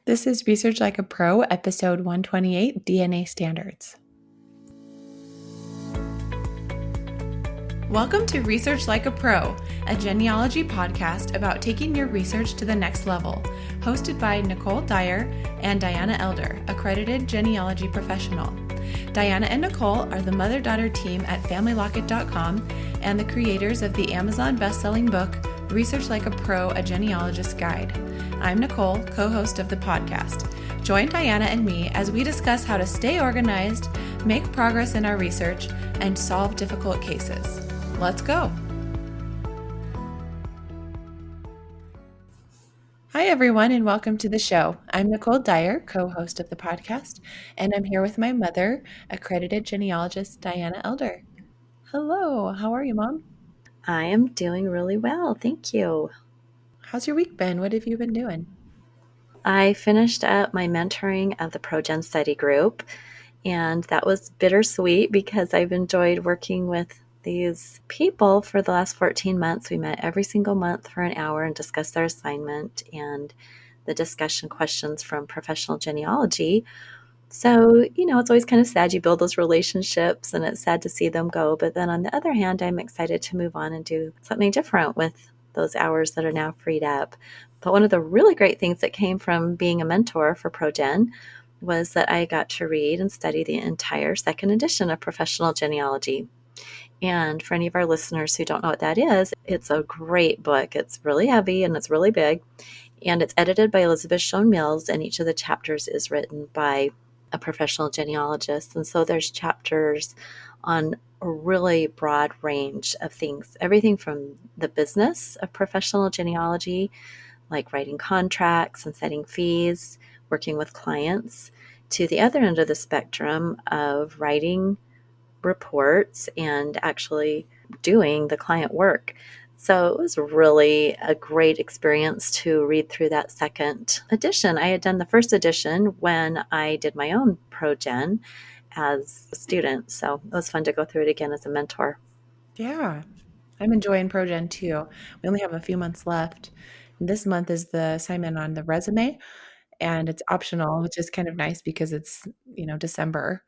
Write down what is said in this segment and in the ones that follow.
This is Research Like a Pro, episode 128, DNA Standards. Welcome to Research Like a Pro, a genealogy podcast about taking your research to the next level, hosted by Nicole Dyer and Diana Elder, accredited genealogy professional. Diana and Nicole are the mother-daughter team at FamilyLocket.com and the creators of the Amazon best-selling book, Research Like a Pro, a Genealogist Guide. I'm Nicole, co-host of the podcast. Join Diana and me as we discuss how to stay organized, make progress in our research, and solve difficult cases. Let's go. Hi, everyone, and welcome to the show. I'm Nicole Dyer, co-host of the podcast, and I'm here with my mother, accredited genealogist Diana Elder. Hello, how are you, Mom? I am doing really well, thank you. How's your week been? What have you been doing? I finished up my mentoring of the ProGen study group, and that was bittersweet because I've enjoyed working with these people for the last 14 months. We met every single month for an hour and discussed their assignment and the discussion questions from professional genealogy. So, it's always kind of sad you build those relationships and it's sad to see them go. But then on the other hand, I'm excited to move on and do something different with those hours that are now freed up. But one of the really great things that came from being a mentor for ProGen was that I got to read and study the entire second edition of Professional Genealogy. And for any of our listeners who don't know what that is, it's a great book. It's really heavy and it's really big. And it's edited by Elizabeth Schoen Mills, and each of the chapters is written by a professional genealogist. And so there's chapters on a really broad range of things, everything from the business of professional genealogy, like writing contracts and setting fees, working with clients, to the other end of the spectrum of writing reports and actually doing the client work. So it was really a great experience to read through that second edition. I had done the first edition when I did my own ProGen as a student. So it was fun to go through it again as a mentor. Yeah, I'm enjoying ProGen too. We only have a few months left. This month is the assignment on the resume, and it's optional, which is kind of nice because it's, December.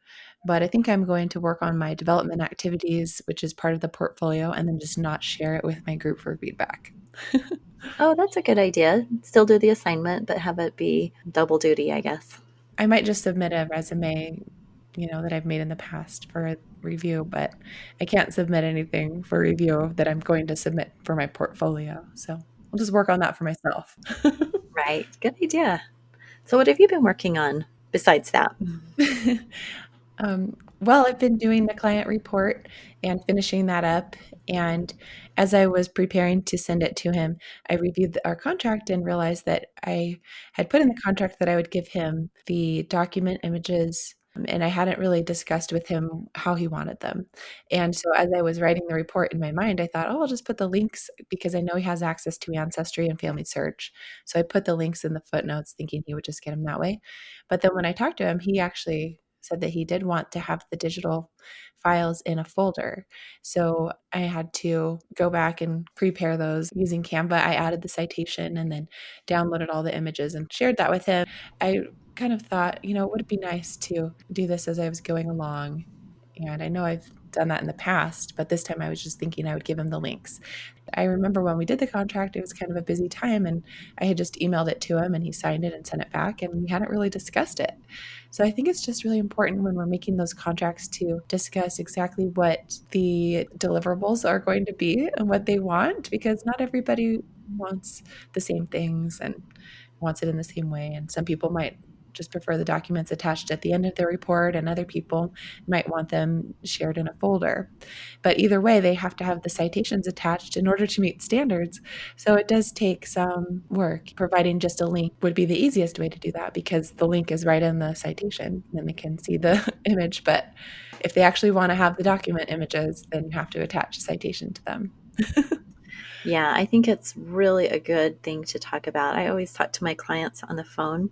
But I think I'm going to work on my development activities, which is part of the portfolio, and then just not share it with my group for feedback. Oh, that's a good idea. Still do the assignment, but have it be double duty, I guess. I might just submit a resume, that I've made in the past for a review, but I can't submit anything for review that I'm going to submit for my portfolio. So I'll just work on that for myself. Right. Good idea. So what have you been working on besides that? Well, I've been doing the client report and finishing that up. And as I was preparing to send it to him, I reviewed our contract and realized that I had put in the contract that I would give him the document images, and I hadn't really discussed with him how he wanted them. And so as I was writing the report in my mind, I thought, oh, I'll just put the links because I know he has access to Ancestry and Family Search. So I put the links in the footnotes thinking he would just get them that way. But then when I talked to him, he actually said that he did want to have the digital files in a folder. So I had to go back and prepare those using Canva. I added the citation and then downloaded all the images and shared that with him. I kind of thought, would it be nice to do this as I was going along? And I know I've done that in the past, but this time I was just thinking I would give him the links. I remember when we did the contract, it was kind of a busy time, and I had just emailed it to him and he signed it and sent it back, and we hadn't really discussed it. So I think it's just really important when we're making those contracts to discuss exactly what the deliverables are going to be and what they want, because not everybody wants the same things and wants it in the same way. And some people might just prefer the documents attached at the end of their report, and other people might want them shared in a folder. But either way, they have to have the citations attached in order to meet standards. So it does take some work. Providing just a link would be the easiest way to do that because the link is right in the citation and they can see the image. But if they actually want to have the document images, then you have to attach a citation to them. Yeah, I think it's really a good thing to talk about. I always talk to my clients on the phone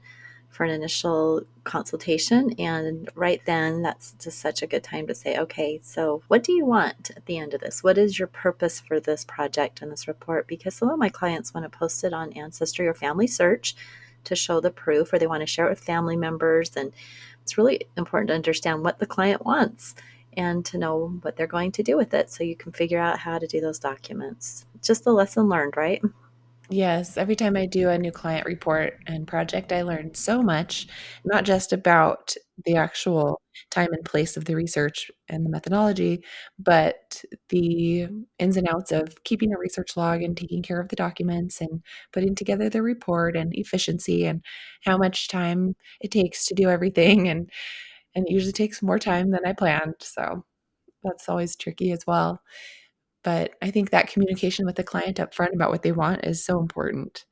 for an initial consultation. And right then, that's just such a good time to say, okay, so what do you want at the end of this? What is your purpose for this project and this report? Because some of my clients want to post it on Ancestry or Family Search to show the proof, or they want to share it with family members. And it's really important to understand what the client wants and to know what they're going to do with it so you can figure out how to do those documents. Just a lesson learned, right? Yes, every time I do a new client report and project, I learn so much, not just about the actual time and place of the research and the methodology, but the ins and outs of keeping a research log and taking care of the documents and putting together the report and efficiency and how much time it takes to do everything. And it usually takes more time than I planned. So that's always tricky as well. But I think that communication with the client up front about what they want is so important.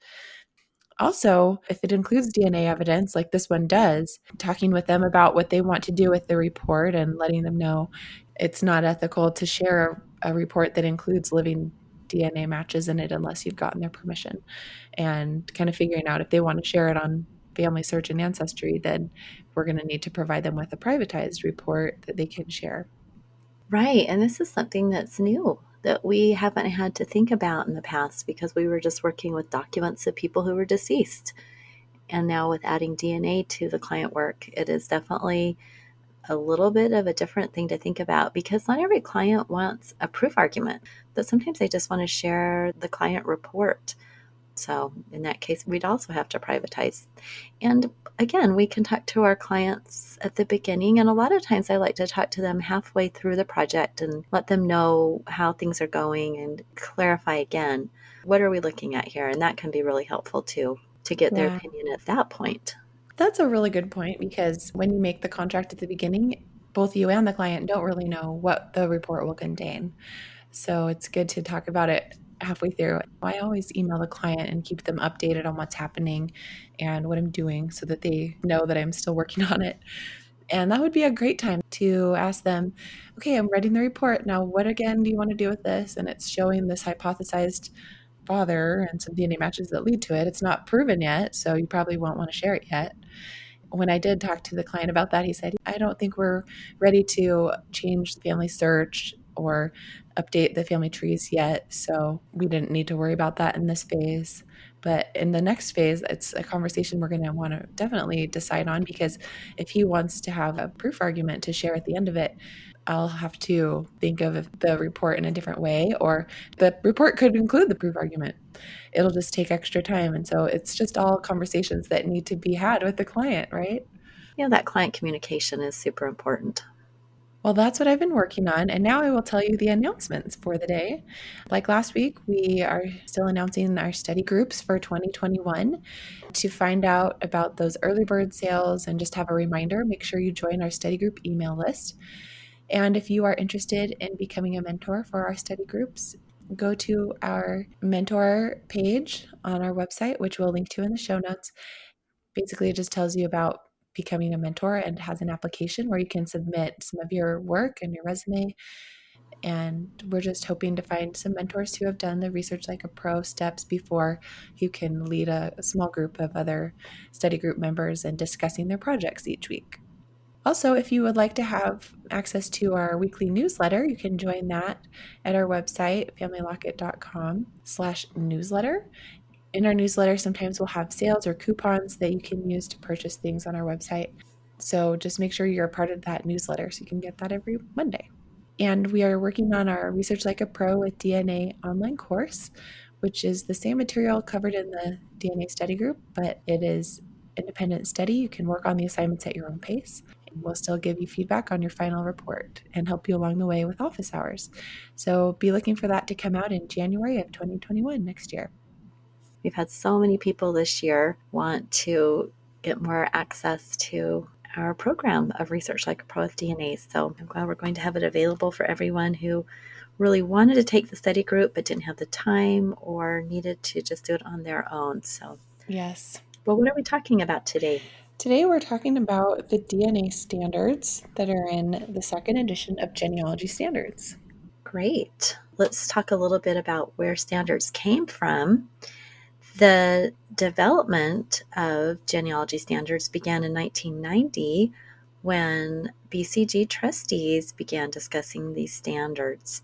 Also, if it includes DNA evidence, like this one does, talking with them about what they want to do with the report and letting them know it's not ethical to share a report that includes living DNA matches in it unless you've gotten their permission. And kind of figuring out if they want to share it on Family Search and Ancestry, then we're going to need to provide them with a privatized report that they can share. Right. And this is something that's new that we haven't had to think about in the past because we were just working with documents of people who were deceased. And now with adding DNA to the client work, it is definitely a little bit of a different thing to think about because not every client wants a proof argument, but sometimes they just want to share the client report. So in that case, we'd also have to privatize. And again, we can talk to our clients at the beginning. And a lot of times I like to talk to them halfway through the project and let them know how things are going and clarify again, what are we looking at here? And that can be really helpful too, to get their Yeah. opinion at that point. That's a really good point because when you make the contract at the beginning, both you and the client don't really know what the report will contain. So it's good to talk about it halfway through. I always email the client and keep them updated on what's happening and what I'm doing so that they know that I'm still working on it. And that would be a great time to ask them, okay, I'm writing the report. Now, what again do you want to do with this? And it's showing this hypothesized father and some DNA matches that lead to it. It's not proven yet, so you probably won't want to share it yet. When I did talk to the client about that, he said, I don't think we're ready to change the family search or update the family trees yet. So we didn't need to worry about that in this phase. But in the next phase, it's a conversation we're going to want to definitely decide on because if he wants to have a proof argument to share at the end of it, I'll have to think of the report in a different way, or the report could include the proof argument. It'll just take extra time. And so it's just all conversations that need to be had with the client, right? You know, that client communication is super important. Well, that's what I've been working on. And now I will tell you the announcements for the day. Like last week, we are still announcing our study groups for 2021. To find out about those early bird sales and just have a reminder, make sure you join our study group email list. And if you are interested in becoming a mentor for our study groups, go to our mentor page on our website, which we'll link to in the show notes. Basically, it just tells you about becoming a mentor and has an application where you can submit some of your work and your resume. And we're just hoping to find some mentors who have done the research like a pro steps before who can lead a small group of other study group members and discussing their projects each week. Also, if you would like to have access to our weekly newsletter, you can join that at our website, familylocket.com/newsletter. In our newsletter, sometimes we'll have sales or coupons that you can use to purchase things on our website. So just make sure you're a part of that newsletter so you can get that every Monday. And we are working on our Research Like a Pro with DNA online course, which is the same material covered in the DNA study group, but it is independent study. You can work on the assignments at your own pace. And we'll still give you feedback on your final report and help you along the way with office hours. So be looking for that to come out in January of 2021 next year. We've had so many people this year want to get more access to our program of Research Like a Pro with DNA. So I'm glad we're going to have it available for everyone who really wanted to take the study group but didn't have the time or needed to just do it on their own. So, Yes. well, what are we talking about today? Today we're talking about the DNA standards that are in the second edition of Genealogy Standards. Great. Let's talk a little bit about where standards came from. The development of genealogy standards began in 1990 when BCG trustees began discussing these standards.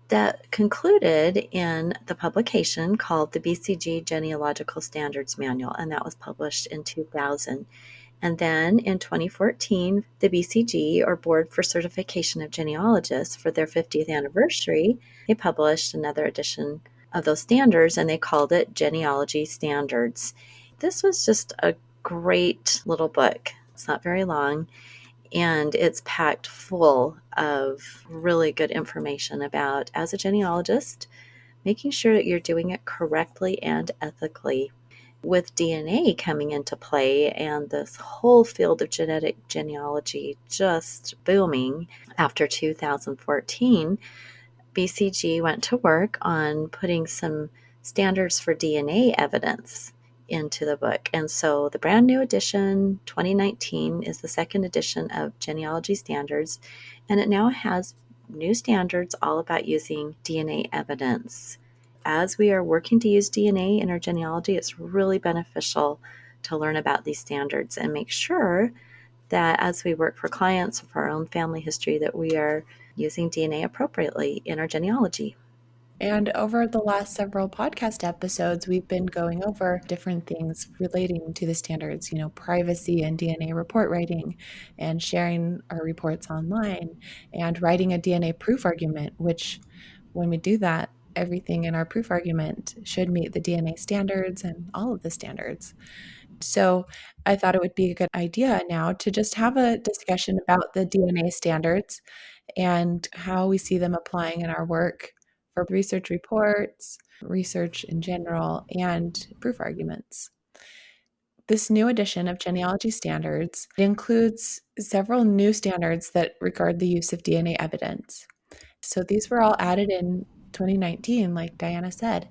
that concluded in the publication called the BCG Genealogical Standards Manual, and that was published in 2000. And then in 2014, the BCG, or Board for Certification of Genealogists, for their 50th anniversary, they published another edition of those standards, and they called it Genealogy Standards. This was just a great little book. It's not very long, and it's packed full of really good information about, as a genealogist, making sure that you're doing it correctly and ethically. With DNA coming into play and this whole field of genetic genealogy just booming after 2014, BCG went to work on putting some standards for DNA evidence into the book. And so the brand new edition, 2019, is the second edition of Genealogy Standards, and it now has new standards all about using DNA evidence. As we are working to use DNA in our genealogy, it's really beneficial to learn about these standards and make sure that as we work for clients for our own family history, that we are using DNA appropriately in our genealogy. And over the last several podcast episodes, we've been going over different things relating to the standards, privacy and DNA report writing, and sharing our reports online, and writing a DNA proof argument, which, when we do that, everything in our proof argument should meet the DNA standards and all of the standards. So I thought it would be a good idea now to just have a discussion about the DNA standards and how we see them applying in our work for research reports, research in general, and proof arguments. This new edition of Genealogy Standards includes several new standards that regard the use of DNA evidence. So these were all added in 2019, like Diana said.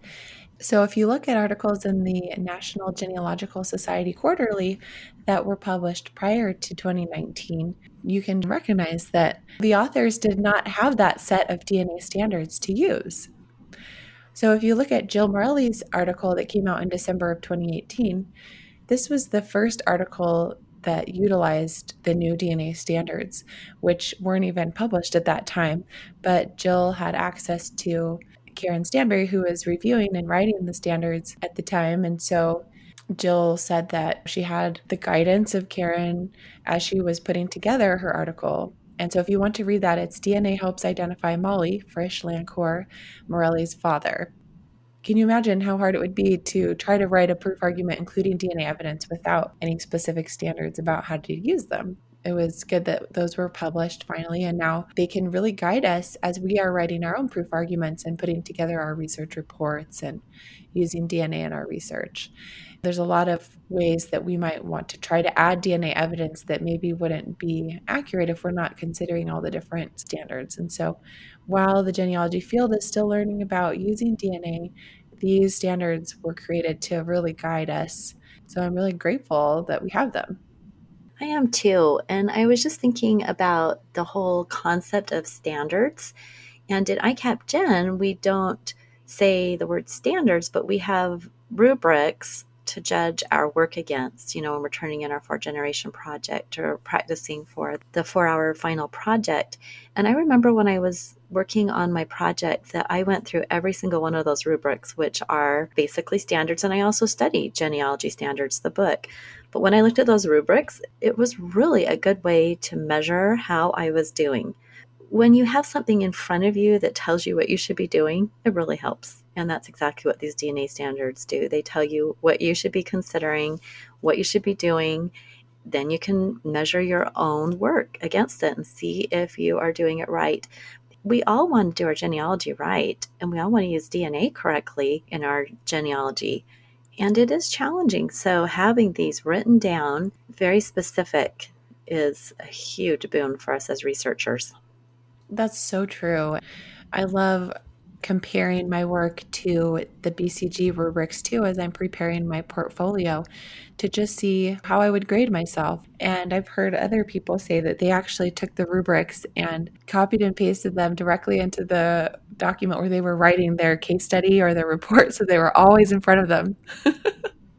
So if you look at articles in the National Genealogical Society Quarterly that were published prior to 2019, you can recognize that the authors did not have that set of DNA standards to use. So if you look at Jill Morelli's article that came out in December of 2018, this was the first article that utilized the new DNA standards, which weren't even published at that time. But Jill had access to Karen Stanbury, who was reviewing and writing the standards at the time. And so Jill said that she had the guidance of Karen as she was putting together her article. And so if you want to read that, it's DNA helps identify Molly Frisch Lancour, Morelli's father. Can you imagine how hard it would be to try to write a proof argument including DNA evidence without any specific standards about how to use them? It was good that those were published finally, and now they can really guide us as we are writing our own proof arguments and putting together our research reports and using DNA in our research. There's a lot of ways that we might want to try to add DNA evidence that maybe wouldn't be accurate if we're not considering all the different standards. And so while the genealogy field is still learning about using DNA, these standards were created to really guide us. So I'm really grateful that we have them. I am too. And I was just thinking about the whole concept of standards. And at ICAPGen, we don't say the word standards, but we have rubrics to judge our work against, when we're turning in our 4th-generation project or practicing for the 4-hour final project. And I remember when I was working on my project that I went through every single one of those rubrics, which are basically standards. And I also studied Genealogy Standards, the book. But when I looked at those rubrics, it was really a good way to measure how I was doing. When you have something in front of you that tells you what you should be doing, it really helps. And that's exactly what these DNA standards do. They tell you what you should be considering, what you should be doing. Then you can measure your own work against it and see if you are doing it right. We all want to do our genealogy right, and we all want to use DNA correctly in our genealogy. And it is challenging. So having these written down, very specific, is a huge boon for us as researchers. That's so true. I love comparing my work to the BCG rubrics too as I'm preparing my portfolio to just see how I would grade myself. And I've heard other people say that they actually took the rubrics and copied and pasted them directly into the document where they were writing their case study or their report, so they were always in front of them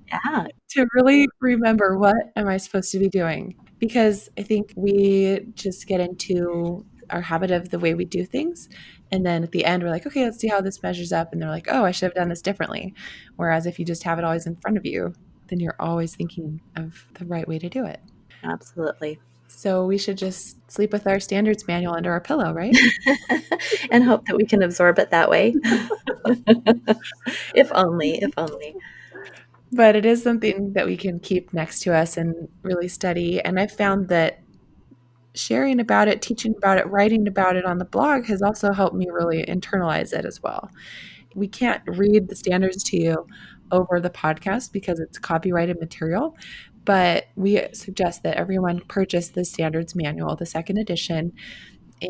Yeah, to really remember, what am I supposed to be doing? Because I think we just get into our habit of the way we do things, And then at the end, we're like, okay, let's see how this measures up. And they're like, oh, I should have done this differently. Whereas if you just have it always in front of you, then you're always thinking of the right way to do it. Absolutely. So we should just sleep with our standards manual under our pillow, right? And hope that we can absorb it that way. If only, if only. But it is something that we can keep next to us and really study. And I've found that sharing about it, teaching about it, writing about it on the blog has also helped me really internalize it as well. We can't read the standards to you over the podcast because it's copyrighted material, but we suggest that everyone purchase the standards manual, the second edition,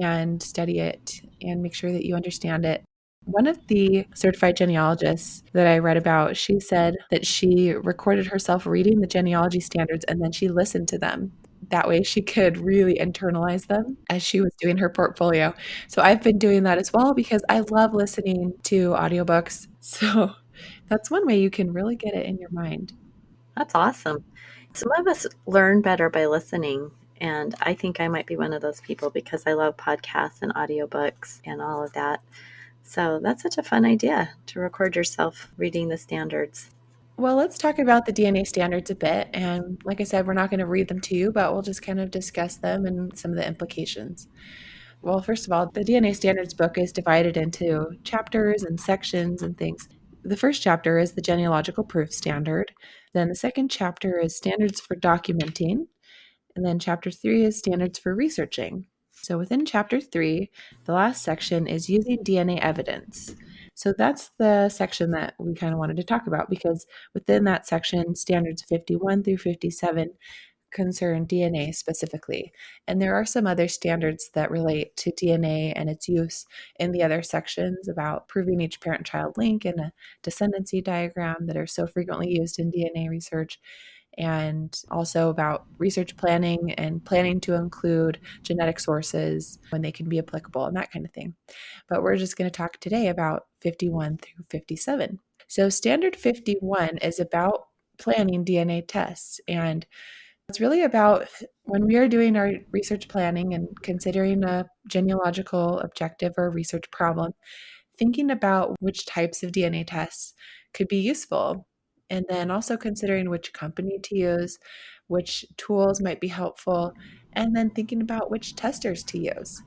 and study it and make sure that you understand it. One of the certified genealogists that I read about, she said that she recorded herself reading the genealogy standards and then she listened to them. That way she could really internalize them as she was doing her portfolio. So I've been doing that as well because I love listening to audiobooks. So that's one way you can really get it in your mind. That's awesome. Some of us learn better by listening, and I think I might be one of those people because I love podcasts and audiobooks and all of that. So that's such a fun idea to record yourself reading the standards. Well, let's talk about the DNA standards a bit. And like I said, we're not going to read them to you, but we'll just kind of discuss them and some of the implications. Well, first of all, the DNA standards book is divided into chapters and sections and things. The first chapter is the genealogical proof standard. Then the second chapter is standards for documenting. And then chapter 3 is standards for researching. So within chapter 3, the last section is using DNA evidence. So that's the section that we kind of wanted to talk about because within that section, standards 51 through 57 concern DNA specifically. And there are some other standards that relate to DNA and its use in the other sections about proving each parent child link and a descendancy diagram that are so frequently used in DNA research, and also about research planning and planning to include genetic sources when they can be applicable and that kind of thing. But we're just going to talk today about 51 through 57. So, standard 51 is about planning DNA tests, and it's really about when we are doing our research planning and considering a genealogical objective or research problem, thinking about which types of DNA tests could be useful, and then also considering which company to use, which tools might be helpful, and then thinking about which testers to use.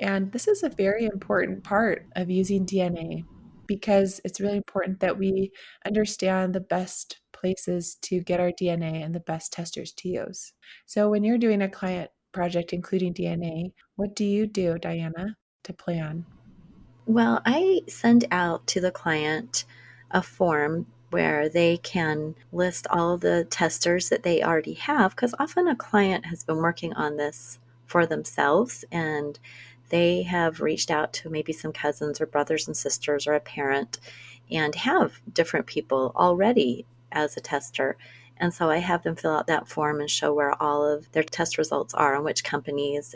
And this is a very important part of using DNA because it's really important that we understand the best places to get our DNA and the best testers to use. So, when you're doing a client project including DNA, what do you do, Diana, to plan? Well, I send out to the client a form where they can list all the testers that they already have, because often a client has been working on this for themselves and they have reached out to maybe some cousins or brothers and sisters or a parent and have different people already as a tester. And so I have them fill out that form and show where all of their test results are and which companies.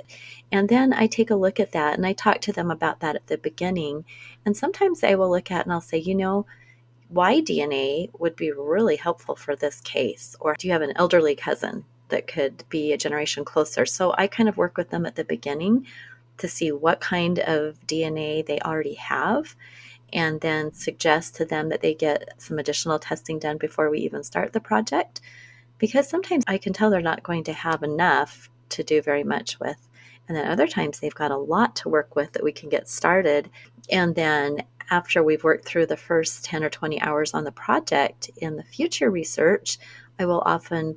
And then I take a look at that and I talk to them about that at the beginning. And sometimes I will look at and I'll say, Y DNA would be really helpful for this case. Or do you have an elderly cousin that could be a generation closer? So I kind of work with them at the beginning to see what kind of DNA they already have and then suggest to them that they get some additional testing done before we even start the project. Because sometimes I can tell they're not going to have enough to do very much with. And then other times they've got a lot to work with that we can get started. And then after we've worked through the first 10 or 20 hours on the project, in the future research, I will often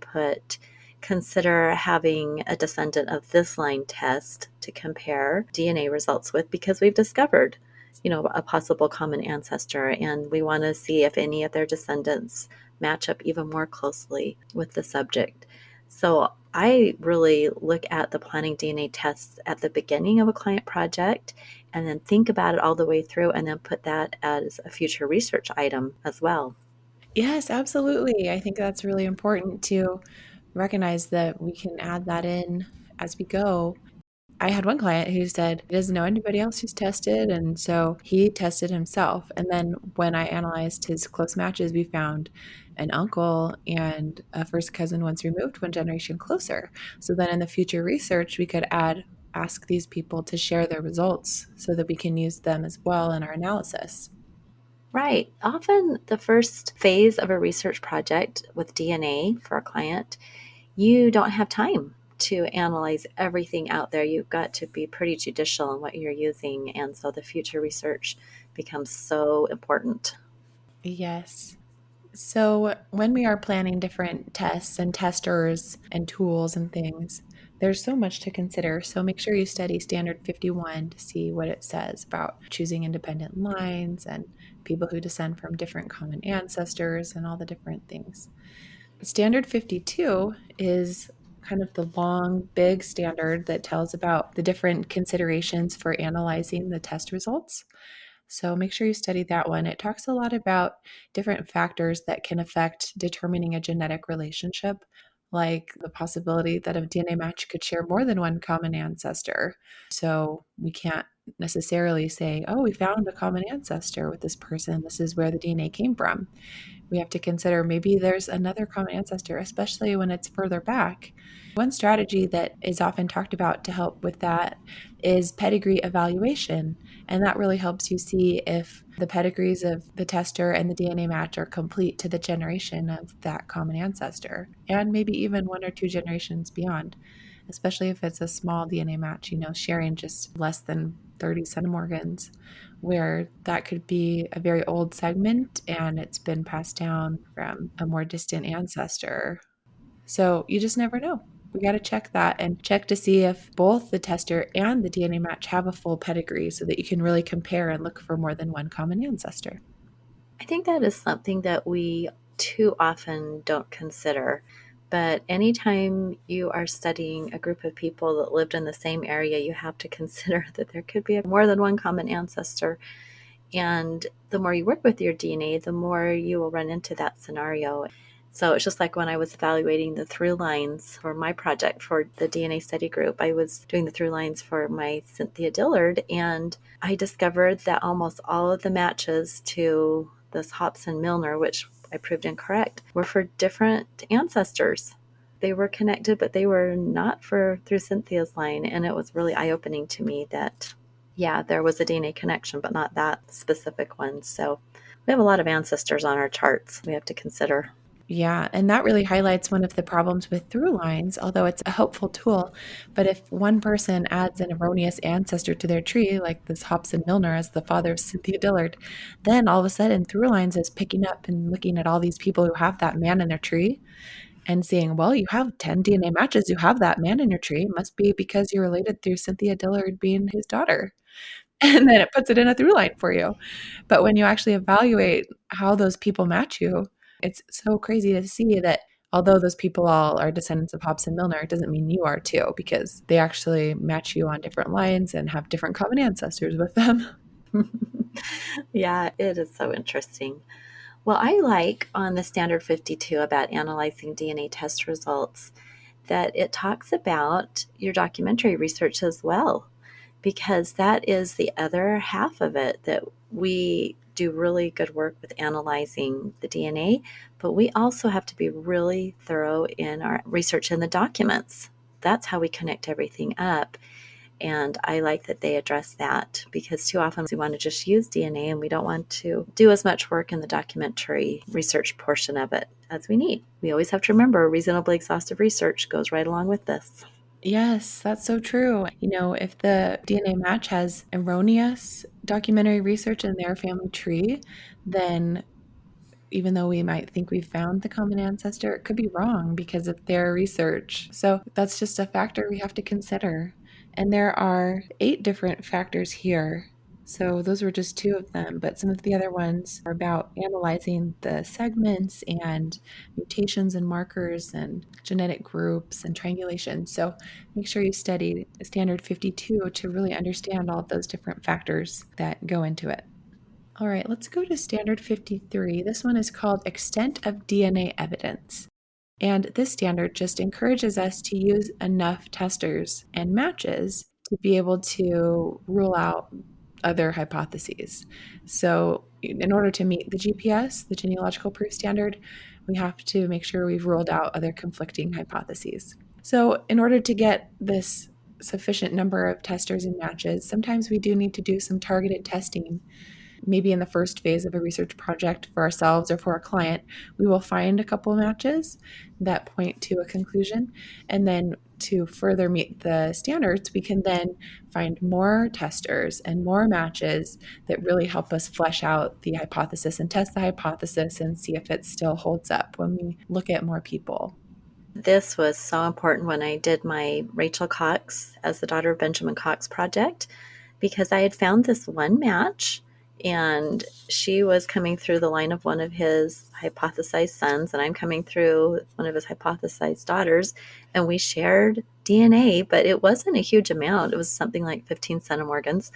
consider having a descendant of this line test to compare DNA results with because we've discovered, a possible common ancestor and we want to see if any of their descendants match up even more closely with the subject. So I really look at the planning DNA tests at the beginning of a client project and then think about it all the way through and then put that as a future research item as well. Yes, absolutely. I think that's really important to recognize that we can add that in as we go. I had one client who said he doesn't know anybody else who's tested, and so he tested himself. And then when I analyzed his close matches, we found an uncle and a first cousin once removed, one generation closer. So then in the future research, we could add ask these people to share their results so that we can use them as well in our analysis. Right. Often the first phase of a research project with DNA for a client, you don't have time to analyze everything out there. You've got to be pretty judicial in what you're using. And so the future research becomes so important. Yes. So, when we are planning different tests and testers and tools and things, there's so much to consider. So, make sure you study Standard 51 to see what it says about choosing independent lines and people who descend from different common ancestors and all the different things. Standard 52 is kind of the long, big standard that tells about the different considerations for analyzing the test results. So make sure you study that one. It talks a lot about different factors that can affect determining a genetic relationship, like the possibility that a DNA match could share more than one common ancestor. So we can't necessarily say, oh, we found a common ancestor with this person. This is where the DNA came from. We have to consider maybe there's another common ancestor, especially when it's further back. One strategy that is often talked about to help with that is pedigree evaluation. And that really helps you see if the pedigrees of the tester and the DNA match are complete to the generation of that common ancestor, and maybe even one or two generations beyond, especially if it's a small DNA match, sharing just less than 30 centimorgans, where that could be a very old segment and it's been passed down from a more distant ancestor. So you just never know. We got to check that and check to see if both the tester and the DNA match have a full pedigree so that you can really compare and look for more than one common ancestor. I think that is something that we too often don't consider. But anytime you are studying a group of people that lived in the same area, you have to consider that there could be more than one common ancestor. And the more you work with your DNA, the more you will run into that scenario. So it's just like when I was evaluating the through lines for my project for the DNA study group, I was doing the through lines for my Cynthia Dillard, and I discovered that almost all of the matches to this Hobson Milner, which I proved incorrect, were for different ancestors. They were connected, but they were not for through Cynthia's line. And it was really eye-opening to me that, yeah, there was a DNA connection, but not that specific one. So we have a lot of ancestors on our charts we have to consider. Yeah, and that really highlights one of the problems with through lines, although it's a helpful tool. But if one person adds an erroneous ancestor to their tree, like this Hobson Milner as the father of Cynthia Dillard, then all of a sudden through lines is picking up and looking at all these people who have that man in their tree and seeing, well, you have 10 DNA matches, you have that man in your tree. It must be because you're related through Cynthia Dillard being his daughter. And then it puts it in a through line for you. But when you actually evaluate how those people match you, it's so crazy to see that although those people all are descendants of Hobson Milner, it doesn't mean you are too, because they actually match you on different lines and have different common ancestors with them. Yeah, it is so interesting. Well, I like on the Standard 52 about analyzing DNA test results that it talks about your documentary research as well, because that is the other half of it, that we do really good work with analyzing the DNA, but we also have to be really thorough in our research in the documents. That's how we connect everything up. And I like that they address that, because too often we want to just use DNA and we don't want to do as much work in the documentary research portion of it as we need. We always have to remember reasonably exhaustive research goes right along with this. Yes, that's so true. If the DNA match has erroneous documentary research in their family tree, then even though we might think we found the common ancestor, it could be wrong because of their research. So that's just a factor we have to consider. And there are 8 different factors here. So those were just 2 of them, but some of the other ones are about analyzing the segments and mutations and markers and genetic groups and triangulation. So make sure you study Standard 52 to really understand all of those different factors that go into it. All right, let's go to Standard 53. This one is called Extent of DNA Evidence. And this standard just encourages us to use enough testers and matches to be able to rule out other hypotheses. So, in order to meet the GPS, the genealogical proof standard, we have to make sure we've ruled out other conflicting hypotheses. So, in order to get this sufficient number of testers and matches, sometimes we do need to do some targeted testing. Maybe in the first phase of a research project for ourselves or for a client, we will find a couple of matches that point to a conclusion. And then to further meet the standards, we can then find more testers and more matches that really help us flesh out the hypothesis and test the hypothesis and see if it still holds up when we look at more people. This was so important when I did my Rachel Cox as the daughter of Benjamin Cox project, because I had found this one match and she was coming through the line of one of his hypothesized sons, and I'm coming through one of his hypothesized daughters, and we shared DNA, but it wasn't a huge amount. It was something like 15 centimorgans.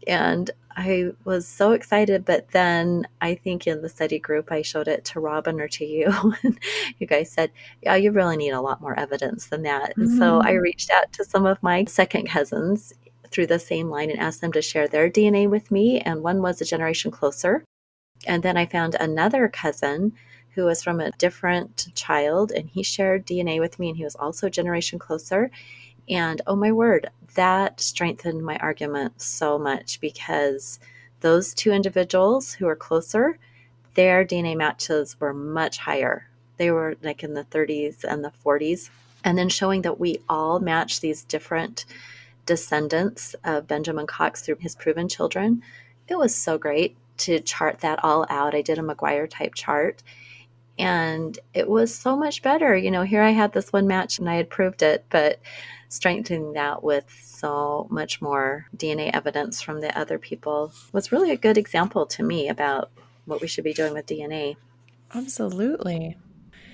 And I was so excited, but then I think in the study group, I showed it to Robin or to you. And you guys said, yeah, you really need a lot more evidence than that. And so I reached out to some of my second cousins through the same line and asked them to share their DNA with me. And one was a generation closer. And then I found another cousin who was from a different child, and he shared DNA with me, and he was also a generation closer. And oh my word, that strengthened my argument so much, because those two individuals who are closer, their DNA matches were much higher. They were like in the 30s and the 40s. And then showing that we all match these different descendants of Benjamin Cox through his proven children. It was so great to chart that all out. I did a McGuire type chart, and it was so much better. You know, here I had this one match and I had proved it, but strengthening that with so much more DNA evidence from the other people was really a good example to me about what we should be doing with DNA. Absolutely.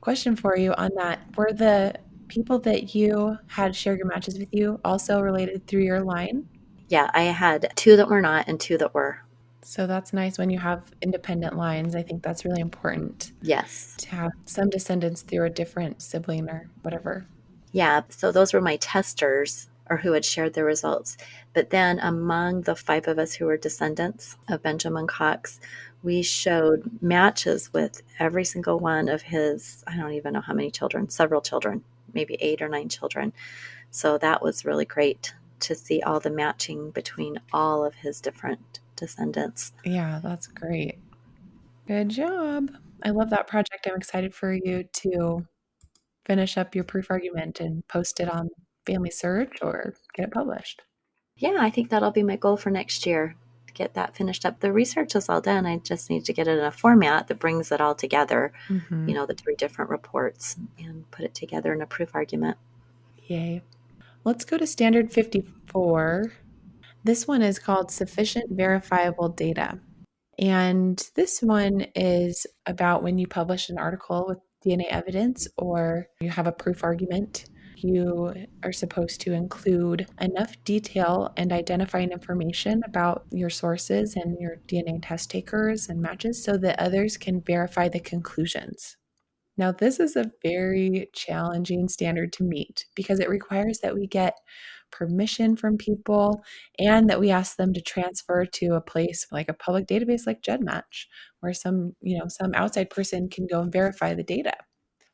Question for you on that. Were the people that you had share your matches with you also related through your line? Yeah, I had two that were not and two that were. So that's nice when you have independent lines. I think that's really important Yes. to have some descendants through a different sibling or whatever. Yeah, so those were my testers, or who had shared their results. But then among the five of us who were descendants of Benjamin Cox, we showed matches with every single one of his, I don't even know how many children, several children, maybe 8 or 9 children. So that was really great to see all the matching between all of his different descendants. Yeah, that's great. Good job. I love that project. I'm excited for you to finish up your proof argument and post it on Family Search or get it published. Yeah, I think that'll be my goal for next year, to get that finished up. The research is all done. I just need to get it in a format that brings it all together, Mm-hmm. the 3 different reports, and put it together in a proof argument. Yay. Let's go to standard 54. This one is called sufficient verifiable data. And this one is about when you publish an article with DNA evidence or you have a proof argument, you are supposed to include enough detail and identifying information about your sources and your DNA test takers and matches so that others can verify the conclusions. Now, this is a very challenging standard to meet because it requires that we get permission from people and that we ask them to transfer to a place like a public database like GEDmatch, where some outside person can go and verify the data.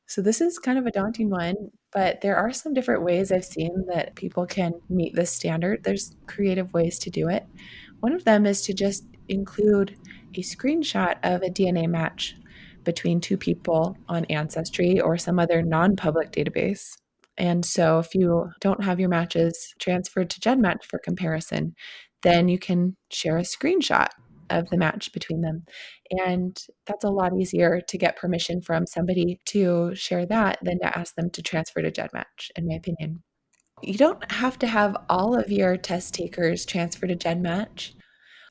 So this is kind of a daunting one, but there are some different ways I've seen that people can meet this standard. There's creative ways to do it. One of them is to just include a screenshot of a DNA match between two people on Ancestry or some other non-public database. And so if you don't have your matches transferred to GEDmatch for comparison, then you can share a screenshot of the match between them. And that's a lot easier to get permission from somebody to share that than to ask them to transfer to GEDmatch, in my opinion. You don't have to have all of your test takers transfer to GEDmatch.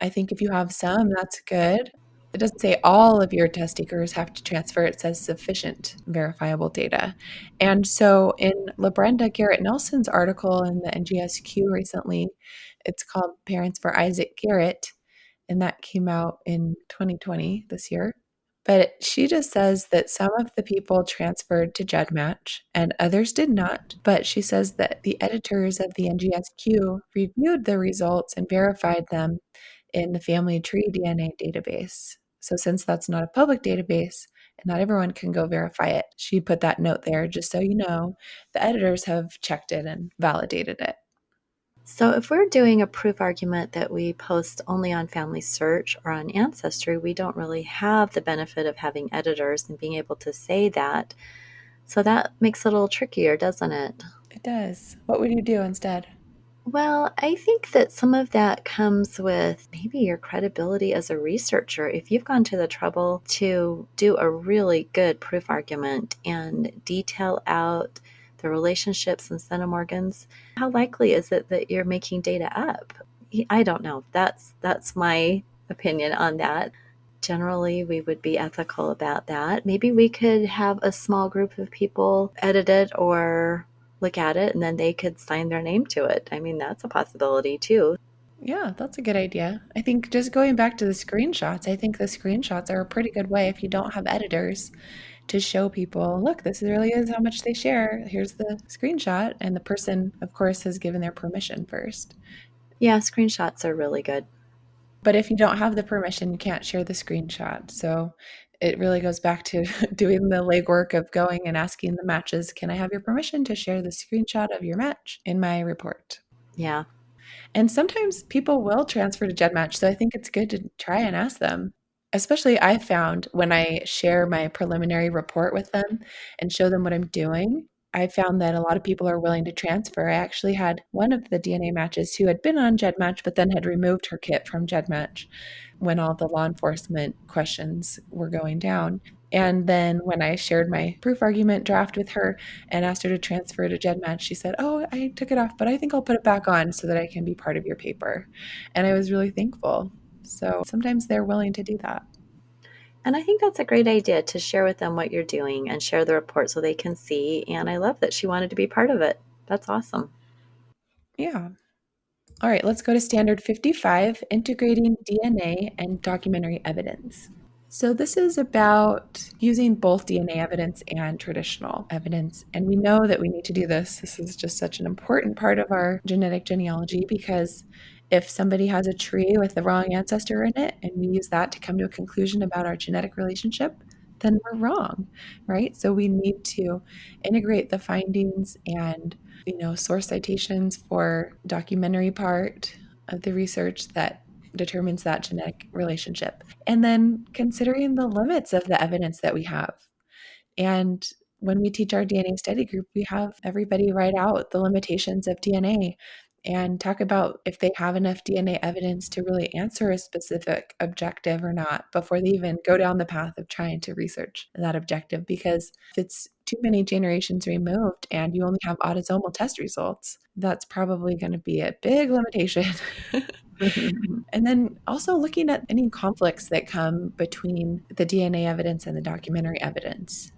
I think if you have some, that's good. It doesn't say all of your test takers have to transfer. It says sufficient verifiable data. And so in LaBrenda Garrett Nelson's article in the NGSQ recently, it's called Parents for Isaac Garrett, and that came out in 2020 this year. But she just says that some of the people transferred to GEDmatch and others did not. But she says that the editors of the NGSQ reviewed the results and verified them in the family tree DNA database. So, since that's not a public database and not everyone can go verify it, she put that note there just so you know the editors have checked it and validated it. So if we're doing a proof argument that we post only on Family Search or on Ancestry, we don't really have the benefit of having editors and being able to say that. So that makes it a little trickier, doesn't it? It does. What would you do instead? Well, I think that some of that comes with maybe your credibility as a researcher. If you've gone to the trouble to do a really good proof argument and detail out the relationships and centimorgans, how likely is it that you're making data up? I don't know. That's my opinion on that. Generally, we would be ethical about that. Maybe we could have a small group of people edit it or look at it and then they could sign their name to it. I mean, that's a possibility too. Yeah, that's a good idea. I think just going back to the screenshots, I think the screenshots are a pretty good way if you don't have editors to show people, look, this really is how much they share. Here's the screenshot. And the person, of course, has given their permission first. Yeah, screenshots are really good. But if you don't have the permission, you can't share the screenshot. So it really goes back to doing the legwork of going and asking the matches, can I have your permission to share the screenshot of your match in my report? Yeah. And sometimes people will transfer to GEDmatch, so I think it's good to try and ask them. Especially I found when I share my preliminary report with them and show them what I'm doing, I found that a lot of people are willing to transfer. I actually had one of the DNA matches who had been on GEDmatch but then had removed her kit from GEDmatch when all the law enforcement questions were going down. And then when I shared my proof argument draft with her and asked her to transfer to GEDmatch, she said, "Oh, I took it off, but I think I'll put it back on so that I can be part of your paper." And I was really thankful. So sometimes they're willing to do that. And I think that's a great idea to share with them what you're doing and share the report so they can see. And I love that she wanted to be part of it. That's awesome. Yeah. All right, let's go to standard 55, integrating DNA and documentary evidence. So, this is about using both DNA evidence and traditional evidence. And we know that we need to do this. This is just such an important part of our genetic genealogy because if somebody has a tree with the wrong ancestor in it and we use that to come to a conclusion about our genetic relationship, then we're wrong, right? So, we need to integrate the findings and source citations for documentary part of the research that determines that genetic relationship. And then considering the limits of the evidence that we have. And when we teach our DNA study group, we have everybody write out the limitations of DNA and talk about if they have enough DNA evidence to really answer a specific objective or not before they even go down the path of trying to research that objective. Because if it's too many generations removed and you only have autosomal test results, that's probably going to be a big limitation. And then also looking at any conflicts that come between the DNA evidence and the documentary evidence.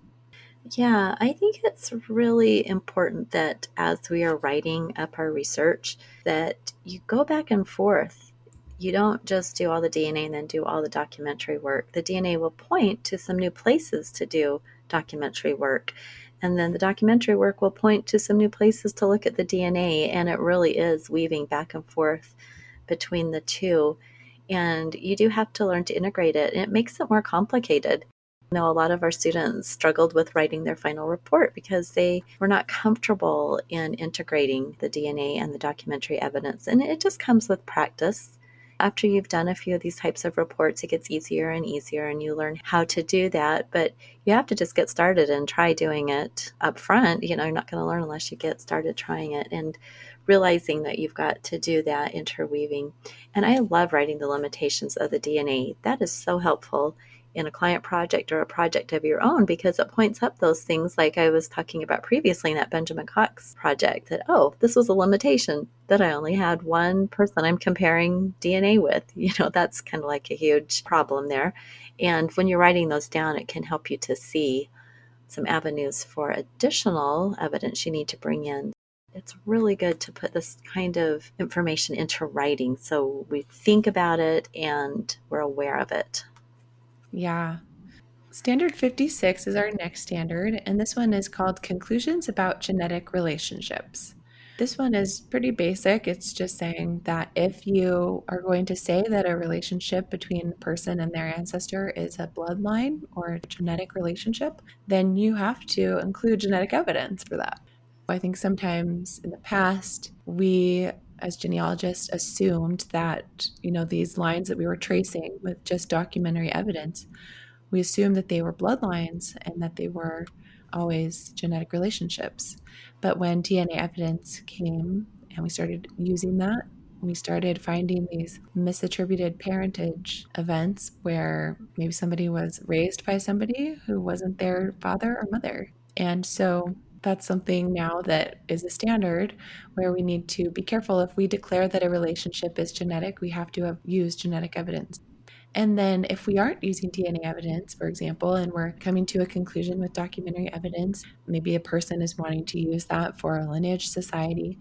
Yeah, I think it's really important that as we are writing up our research, that you go back and forth. You don't just do all the DNA and then do all the documentary work. The DNA will point to some new places to do documentary work. And then the documentary work will point to some new places to look at the DNA. And it really is weaving back and forth between the two. And you do have to learn to integrate it. And it makes it more complicated. I know a lot of our students struggled with writing their final report because they were not comfortable in integrating the DNA and the documentary evidence. And it just comes with practice. After you've done a few of these types of reports, it gets easier and easier, and you learn how to do that. But you have to just get started and try doing it up front. You're not going to learn unless you get started trying it and realizing that you've got to do that interweaving. And I love writing the limitations of the DNA. That is so helpful in a client project or a project of your own because it points up those things like I was talking about previously in that Benjamin Cox project that, oh, this was a limitation that I only had one person I'm comparing DNA with. That's kind of like a huge problem there. And when you're writing those down, it can help you to see some avenues for additional evidence you need to bring in. It's really good to put this kind of information into writing so we think about it and we're aware of it. Yeah. Standard 56 is our next standard, and this one is called Conclusions about Genetic Relationships. This one is pretty basic. It's just saying that if you are going to say that a relationship between a person and their ancestor is a bloodline or a genetic relationship, then you have to include genetic evidence for that. I think sometimes in the past we as genealogists, assumed that, these lines that we were tracing with just documentary evidence, we assumed that they were bloodlines and that they were always genetic relationships. But when DNA evidence came and we started using that, we started finding these misattributed parentage events where maybe somebody was raised by somebody who wasn't their father or mother. And so that's something now that is a standard where we need to be careful. If we declare that a relationship is genetic, we have to have used genetic evidence. And then if we aren't using DNA evidence, for example, and we're coming to a conclusion with documentary evidence, maybe a person is wanting to use that for a lineage society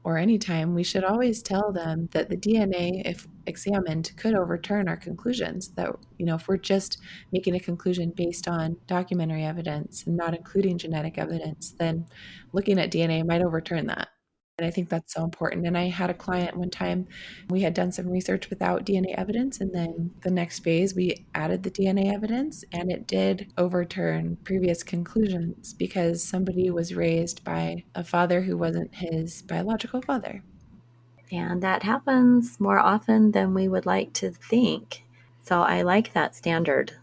or anytime, we should always tell them that the DNA, if examined, could overturn our conclusions. That, if we're just making a conclusion based on documentary evidence and not including genetic evidence, then looking at DNA might overturn that. And I think that's so important. And I had a client one time, we had done some research without DNA evidence. And then the next phase, we added the DNA evidence, and it did overturn previous conclusions because somebody was raised by a father who wasn't his biological father. And that happens more often than we would like to think. So I like that standard,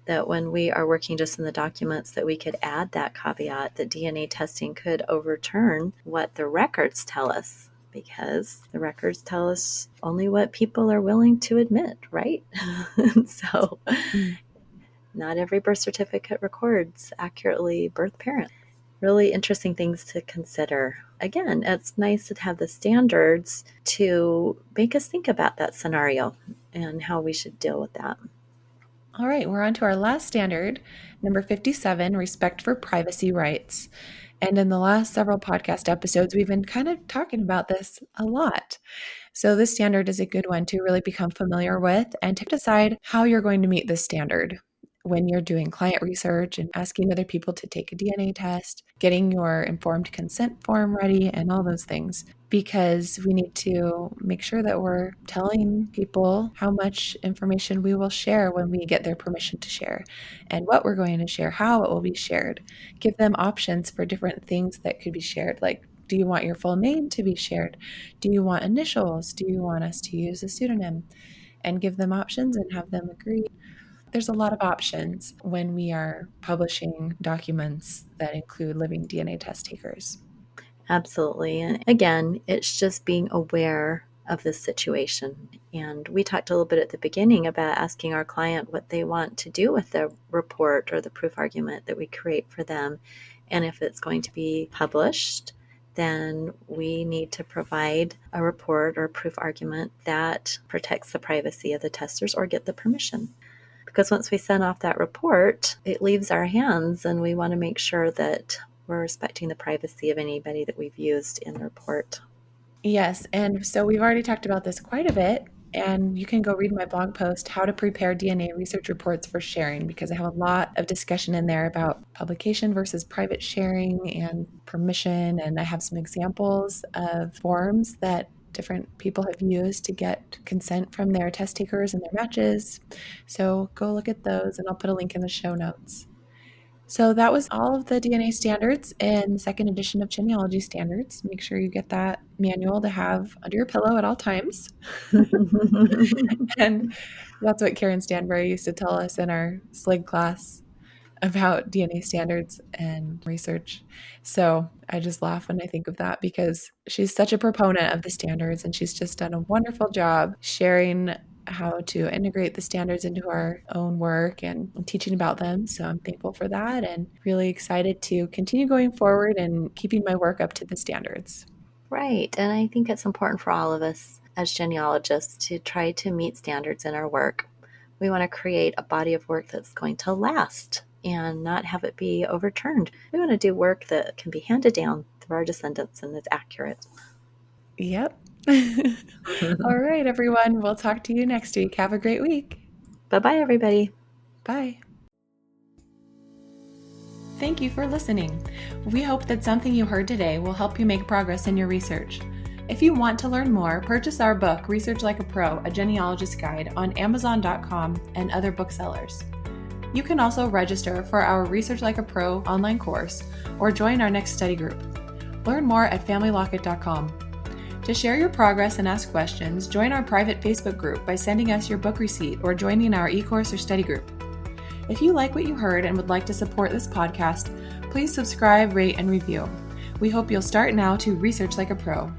that when we are working just in the documents, that we could add that caveat that DNA testing could overturn what the records tell us, because the records tell us only what people are willing to admit, right? So not every birth certificate records accurately birth parent. Really interesting things to consider. Again, it's nice to have the standards to make us think about that scenario and how we should deal with that. All right, we're on to our last standard, number 57, respect for privacy rights. And in the last several podcast episodes, we've been kind of talking about this a lot. So this standard is a good one to really become familiar with and to decide how you're going to meet this standard when you're doing client research and asking other people to take a DNA test, getting your informed consent form ready, and all those things. Because we need to make sure that we're telling people how much information we will share when we get their permission to share, and what we're going to share, how it will be shared. Give them options for different things that could be shared, like, do you want your full name to be shared? Do you want initials? Do you want us to use a pseudonym? And give them options and have them agree. There's a lot of options when we are publishing documents that include living DNA test takers. Absolutely. And again, it's just being aware of this situation. And we talked a little bit at the beginning about asking our client what they want to do with the report or the proof argument that we create for them. And if it's going to be published, then we need to provide a report or a proof argument that protects the privacy of the testers or get the permission. Because once we send off that report, it leaves our hands, and we want to make sure that we're respecting the privacy of anybody that we've used in the report. Yes, and so we've already talked about this quite a bit, and you can go read my blog post, How to Prepare DNA Research Reports for Sharing, because I have a lot of discussion in there about publication versus private sharing and permission, and I have some examples of forms that different people have used to get consent from their test takers and their matches. So go look at those, and I'll put a link in the show notes. So that was all of the DNA standards in the second edition of Genealogy Standards. Make sure you get that manual to have under your pillow at all times. And that's what Karen Stanbury used to tell us in our SLIG class about DNA standards and research. So I just laugh when I think of that because she's such a proponent of the standards, and she's just done a wonderful job sharing how to integrate the standards into our own work and teaching about them. So I'm thankful for that and really excited to continue going forward and keeping my work up to the standards. Right. And I think it's important for all of us as genealogists to try to meet standards in our work. We want to create a body of work that's going to last and not have it be overturned. We want to do work that can be handed down through our descendants and is accurate. Yep. All right, everyone. We'll talk to you next week. Have a great week. Bye-bye, everybody. Bye. Thank you for listening. We hope that something you heard today will help you make progress in your research. If you want to learn more, purchase our book, Research Like a Pro, A Genealogist Guide, on Amazon.com and other booksellers. You can also register for our Research Like a Pro online course or join our next study group. Learn more at FamilyLocket.com. To share your progress and ask questions, join our private Facebook group by sending us your book receipt or joining our e-course or study group. If you like what you heard and would like to support this podcast, please subscribe, rate, and review. We hope you'll start now to research like a pro.